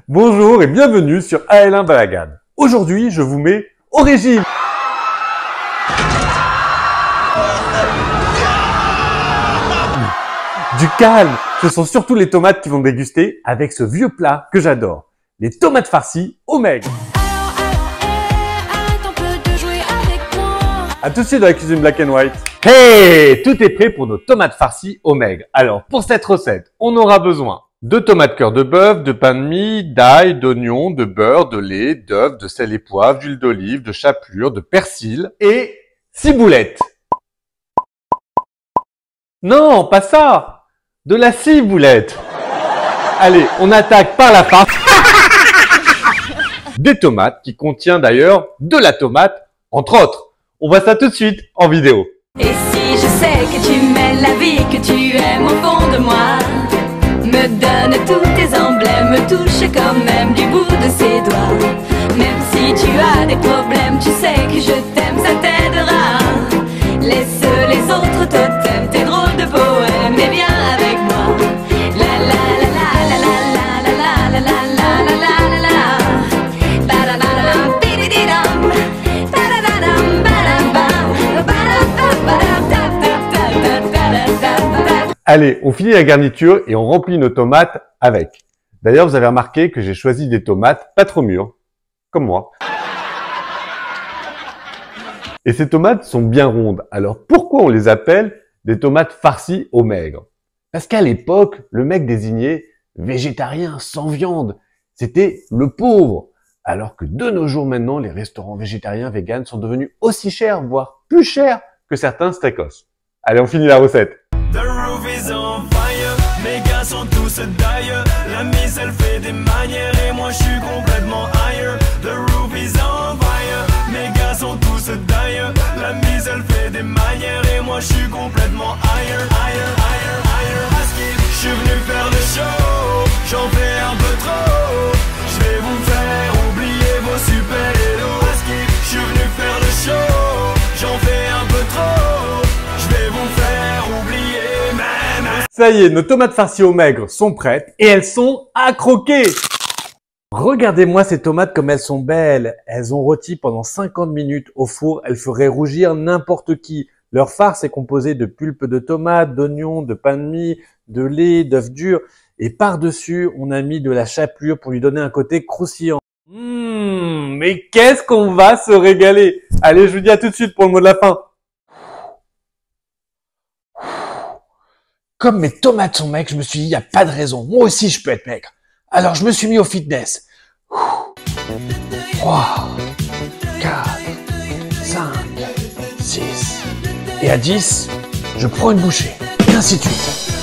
Bonjour et bienvenue sur AL1 Balagade. Aujourd'hui, je vous mets au régime. Du calme, ce sont surtout les tomates qui vont déguster avec ce vieux plat que j'adore. Les tomates farcies au maigre. A tout de suite dans la cuisine Black and White. Hey, tout est prêt pour nos tomates farcies au maigre. Alors, pour cette recette, on aura besoin de tomates cœur de bœuf, de pain de mie, d'ail, d'oignons, de beurre, de lait, d'œufs, de sel et poivre, d'huile d'olive, de chapelure, de persil et ciboulettes. Non, pas ça. De la ciboulette. Allez, on attaque par la farce. Des tomates qui contient d'ailleurs de la tomate, entre autres. On voit ça tout de suite en vidéo. Et si je sais que tu mènes la vie que tu aimes au fond de moi, me donne tous tes emblèmes, me touche quand même du bout de ses doigts. Même si tu as des problèmes, tu sais que je t'aime, ça t'aidera. Laisse les autres totems, tes drôles de poèmes, et viens avec moi. La la la la la la la la la la la la la la. Allez, on finit la garniture et on remplit nos tomates avec. D'ailleurs, vous avez remarqué que j'ai choisi des tomates pas trop mûres, comme moi. Et ces tomates sont bien rondes. Alors pourquoi on les appelle des tomates farcies au maigre? Parce qu'à l'époque, le mec désignait végétarien sans viande. C'était le pauvre. Alors que de nos jours maintenant, les restaurants végétariens véganes sont devenus aussi chers, voire plus chers que certains steakos. Allez, on finit la recette. The roof is on fire, mes gars sont tous d'ailleurs. La mise elle fait des manières et moi je suis complètement ailleurs. The roof is on fire, mes gars sont tous d'ailleurs. La mise elle fait des manières et moi je suis complètement ailleurs, ailleurs, ailleurs, ailleurs. Parce que je suis venu faire le show, j'en fais un peu trop. Je vais vous faire oublier vos super-héros. Parce que je suis venu faire le show, j'en fais un peu trop. Je vais vous faire oublier même. Ça y est, nos tomates farcies au maigre sont prêtes et elles sont à croquer. Regardez-moi ces tomates comme elles sont belles. Elles ont rôti pendant 50 minutes au four. Elles feraient rougir n'importe qui. Leur farce est composée de pulpe de tomates, d'oignons, de pain de mie, de lait, d'œufs durs. Et par-dessus, on a mis de la chapelure pour lui donner un côté croustillant. Mais qu'est-ce qu'on va se régaler! Allez, je vous dis à tout de suite pour le mot de la fin. Comme mes tomates sont maigres, je me suis dit, il n'y a pas de raison. Moi aussi, je peux être maigre. Alors, je me suis mis au fitness. 3, 4, 5, 6. Et à 10, je prends une bouchée. Et ainsi de suite.